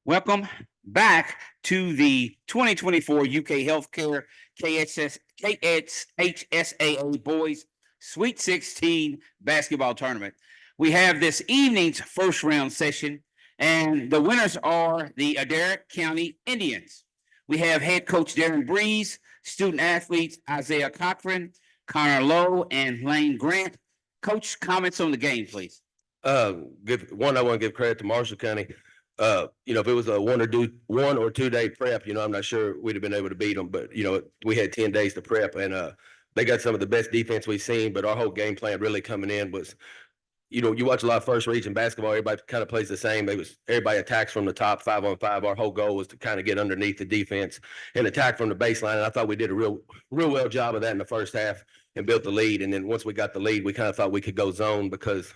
Welcome back to the 2024 UK Healthcare KHSAA Boys Sweet 16 basketball tournament. We have this evening's first round session, and the winners are the Adair County Indians. We have head coach Darren Breeze, student athletes Isaiah Cochran, Connor Lowe, and Lane Grant. Coach, comments on the game, please. Good one. I want to give credit to Marshall County. If it was a 1 or 2 day prep, I'm not sure we'd have been able to beat them. But we had 10 days to prep, and they got some of the best defense we've seen. But our whole game plan really coming in was, you watch a lot of first region basketball. Everybody kind of plays the same. Everybody attacks from the top 5-on-5. Our whole goal was to kind of get underneath the defense and attack from the baseline. And I thought we did a real well job of that in the first half and built the lead. And then once we got the lead, we kind of thought we could go zone because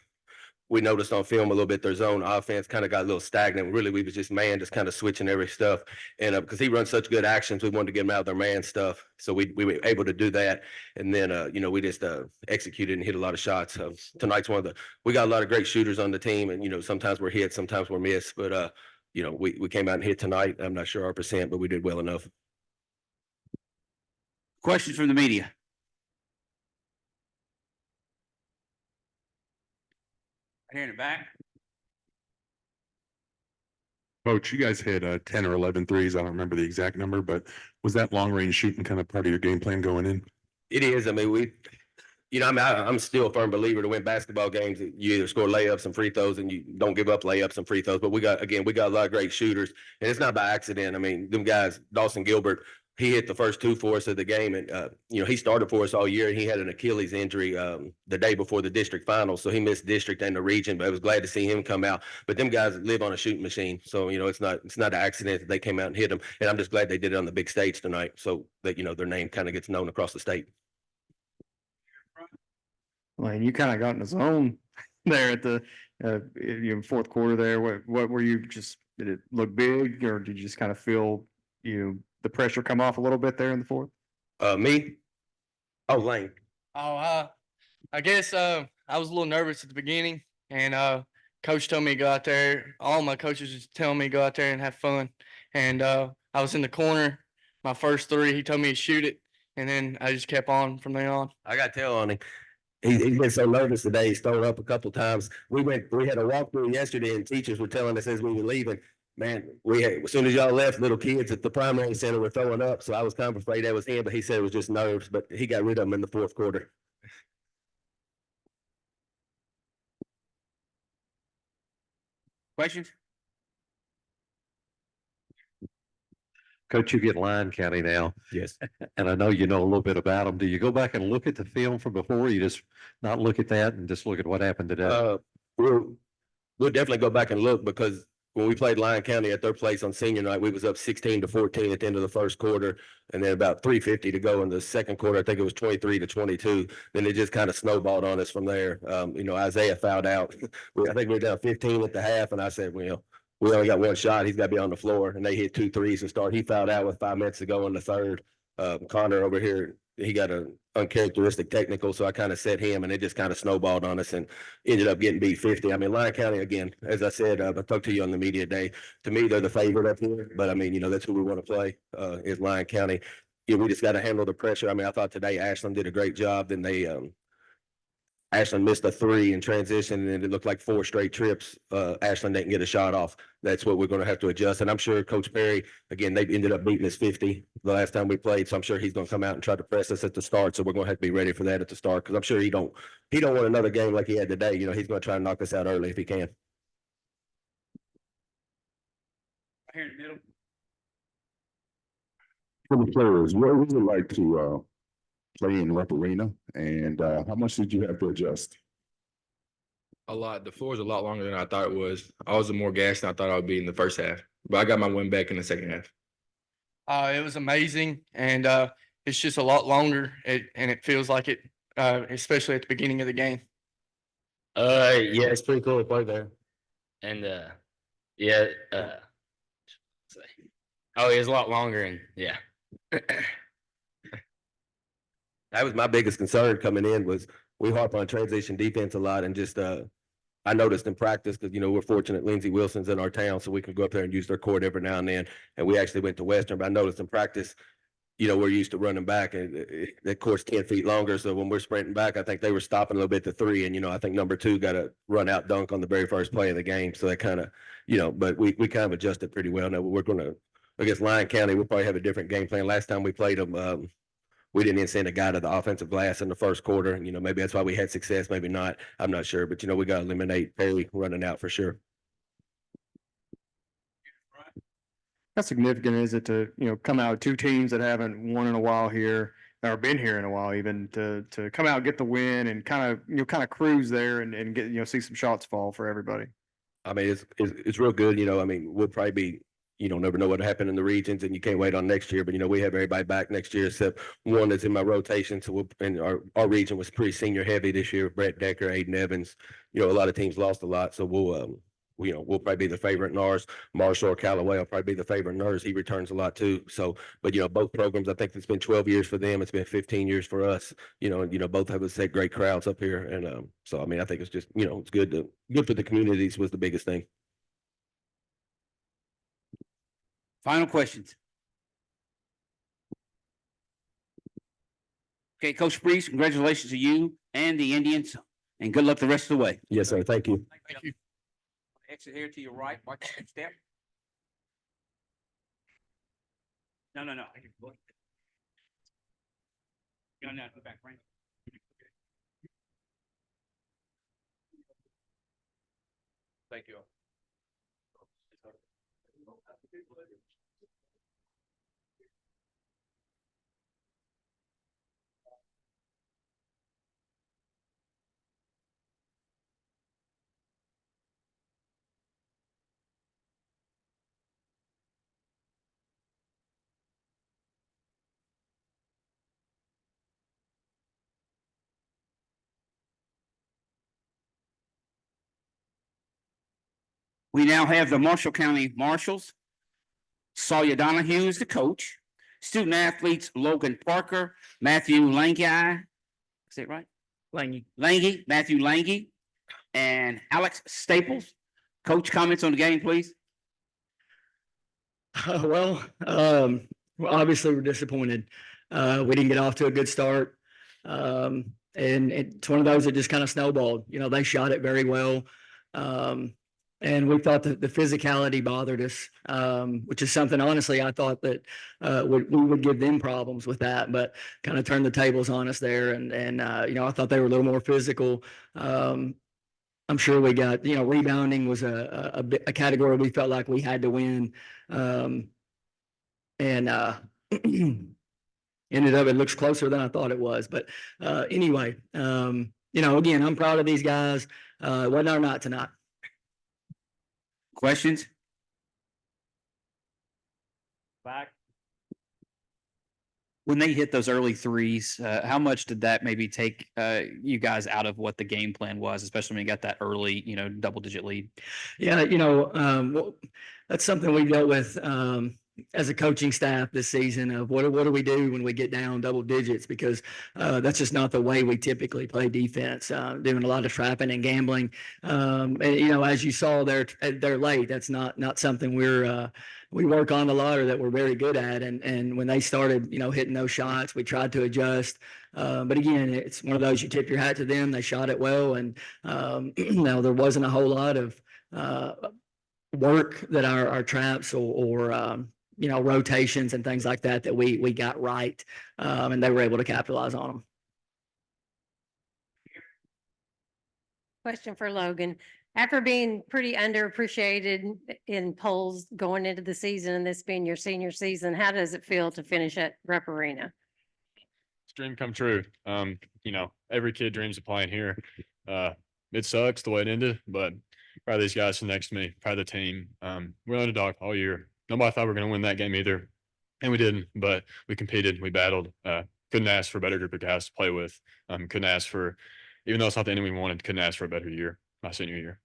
we noticed on film a little bit their zone offense kind of got a little stagnant. Really, we was just kind of switching every stuff. And because he runs such good actions, we wanted to get him out of their man stuff. So we were able to do that. And then, we just executed and hit a lot of shots. Tonight's we got a lot of great shooters on the team. And, sometimes we're hit, sometimes we're missed. But, we came out and hit tonight. I'm not sure our percent, but we did well enough. Questions from the media? Here in the back. Coach, you guys had 10 or 11 threes. I don't remember the exact number, but was that long range shooting kind of part of your game plan going in? It is. I mean, I'm still a firm believer to win basketball games. You either score layups and free throws, and you don't give up layups and free throws. But we got a lot of great shooters, and it's not by accident. I mean, them guys, Dawson Gilbert, he hit the first two for us of the game, and he started for us all year. And he had an Achilles injury the day before the district finals, so he missed district and the region. But I was glad to see him come out. But them guys live on a shooting machine, so it's not an accident that they came out and hit him. And I'm just glad they did it on the big stage tonight, so that their name kind of gets known across the state. Well, and you kind of got in the zone there at the fourth quarter there. What were you just? Did it look big, or did you just kind of feel the pressure come off a little bit there in the fourth? Me? Oh, Lane. I guess I was a little nervous at the beginning, and coach told me to go out there. All my coaches was telling me to go out there and have fun. And I was in the corner, my first three. He told me to shoot it, and then I just kept on from there on. I got to tell on him. He's been so nervous today. He's thrown up a couple times. We had a walkthrough yesterday, and teachers were telling us as we were leaving, man, as soon as y'all left, little kids at the primary center were throwing up. So I was kind of afraid that was him, but he said it was just nerves. But he got rid of them in the fourth quarter. Questions? Coach, you get Lyon County now. Yes. And I know you know a little bit about them. Do you go back and look at the film from before? Or you just not look at that and just look at what happened today? We'll definitely go back and look, because when we played Lyon County at their place on senior night, we was up 16-14 at the end of the first quarter, and then about 3:50 to go in the second quarter. I think it was 23-22. Then it just kind of snowballed on us from there. Isaiah fouled out. I think we were down 15 at the half, and I said, well, we only got one shot. He's got to be on the floor. And they hit 2 threes to start. He fouled out with 5 minutes to go in the third. Connor over here, he got an uncharacteristic technical, so I kind of set him, and it just kind of snowballed on us and ended up getting beat 50. I mean, Lyon County, again, as I said, I talked to you on the media day. To me, they're the favorite up here, but I mean, that's who we want to play is Lyon County. We just got to handle the pressure. I mean, I thought today Ashland did a great job. Then Ashland missed a 3 in transition, and it looked like 4 straight trips. Ashland didn't get a shot off. That's what we're going to have to adjust. And I'm sure Coach Perry, again, they ended up beating us 50 the last time we played. So I'm sure he's going to come out and try to press us at the start. So we're going to have to be ready for that at the start, because I'm sure he don't want another game like he had today. He's going to try and knock us out early if he can. Here in the middle. For the players, what would you like to play in Rep Arena, and how much did you have to adjust? A lot. The floor is a lot longer than I thought it was. I was more gassed than I thought I would be in the first half, but I got my win back in the second half. It was amazing, and it's just a lot longer, and it feels like it, especially at the beginning of the game. Yeah, it's pretty cool to play there, and it was a lot longer, and yeah. That was my biggest concern coming in, was we harp on transition defense a lot, and just I noticed in practice, because, we're fortunate Lindsey Wilson's in our town, so we can go up there and use their court every now and then. And we actually went to Western, but I noticed in practice, we're used to running back, and that court's 10 feet longer. So when we're sprinting back, I think they were stopping a little bit to 3. And, I think number 2 got a run out dunk on the very first play of the game. So that kind of, but we kind of adjusted pretty well. Now we're going to, against Lyon County, we'll probably have a different game plan. Last time we played them, we didn't even send a guy to the offensive glass in the first quarter. And, maybe that's why we had success, maybe not. I'm not sure. But, we got to eliminate Perry running out for sure. How significant is it to, come out with 2 teams that haven't won in a while here, or been here in a while even, to come out, get the win and kind of cruise there and get, see some shots fall for everybody? I mean, it's real good. I mean, we'll probably be, never know what happened in the regions, and you can't wait on next year. But, we have everybody back next year except one that's in my rotation. So and our region was pretty senior heavy this year. Brett Decker, Aiden Evans, a lot of teams lost a lot. So we'll probably be the favorite in ours. Marshall or Callaway will probably be the favorite in ours. He returns a lot too. So, but both programs, I think it's been 12 years for them. It's been 15 years for us. And both have set great crowds up here. And so I mean, I think it's just it's good for the communities was the biggest thing. Final questions. Okay, Coach Priest, congratulations to you and the Indians, and good luck the rest of the way. Yes, sir. Thank you. Thank you. Exit here to your right, watch that step. No. No, go back, right? Thank you. We now have the Marshall County Marshals. Sawyer Donahue is the coach. Student athletes Logan Parker, Matthew Lange. Is that right? Lange, Matthew Lange, and Alex Staples. Coach, comments on the game, please. Obviously we're disappointed. We didn't get off to a good start. And it's one of those that just kind of snowballed. They shot it very well. And we thought that the physicality bothered us, which is something, honestly, I thought that we would give them problems with that, but kind of turned the tables on us there. And I thought they were a little more physical. I'm sure we got, rebounding was a category we felt like we had to win. Ended up, it looks closer than I thought it was. But anyway, again, I'm proud of these guys. It wasn't our night tonight. Questions? Back. When they hit those early threes, how much did that maybe take you guys out of what the game plan was, especially when you got that early, double-digit lead? Yeah, well, that's something we dealt with as a coaching staff this season of what do we do when we get down double digits, because that's just not the way we typically play defense, doing a lot of trapping and gambling. And, as you saw they're late, that's not something we work on a lot or that we're very good at. And when they started, hitting those shots, we tried to adjust. But again, it's one of those, you tip your hat to them. They shot it well. And now there wasn't a whole lot of work that our traps or rotations and things like that we got right. And they were able to capitalize on them. Question for Logan. After being pretty underappreciated in polls going into the season and this being your senior season, how does it feel to finish at Rep Arena? It's a dream come true. Every kid dreams of playing here. It sucks the way it ended, but proud of these guys next to me, proud of the team. We're underdog all year. Nobody thought we were going to win that game either, and we didn't, but we competed, we battled. Couldn't ask for a better group of guys to play with. Couldn't ask for, even though it's not the end we wanted, couldn't ask for a better year, my senior year.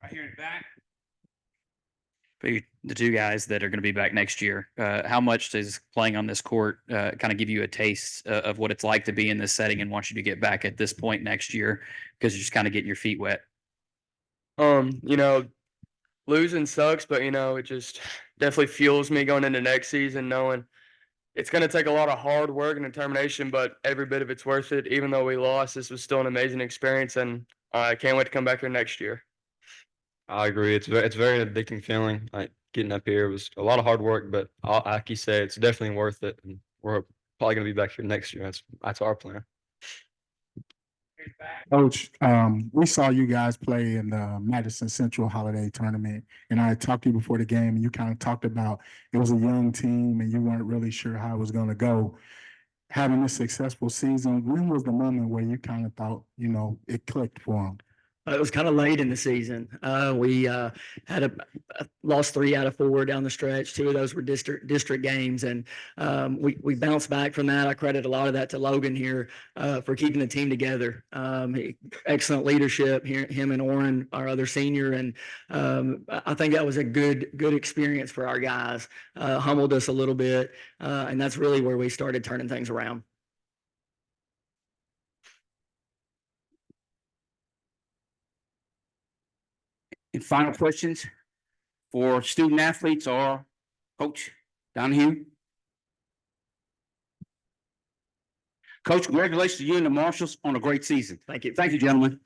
Right here in the back. The two guys that are going to be back next year, how much does playing on this court kind of give you a taste of what it's like to be in this setting and want you to get back at this point next year, because you're just kind of getting your feet wet? You know, losing sucks, but you know, it just definitely fuels me going into next season, knowing it's going to take a lot of hard work and determination, but every bit of it's worth it. Even though we lost, this was still an amazing experience, and I can't wait to come back here next year. I agree. It's very addicting feeling. Like getting up here was a lot of hard work, but like you said, it's definitely worth it. And we're probably gonna be back here next year. That's our plan. Coach, we saw you guys play in the Madison Central Holiday Tournament, and I talked to you before the game, and you kind of talked about it was a young team, and you weren't really sure how it was going to go. Having a successful season, when was the moment where you kind of thought, it clicked for them? It was kind of late in the season. We had lost 3 out of 4 down the stretch. 2 of those were district games, and we bounced back from that. I credit a lot of that to Logan here for keeping the team together. Excellent leadership here, him and Oren, our other senior, and I think that was a good experience for our guys. Humbled us a little bit, and that's really where we started turning things around. And final questions for student athletes or Coach Donahue? Coach, congratulations to you and the Marshals on a great season. Thank you. Thank you, gentlemen.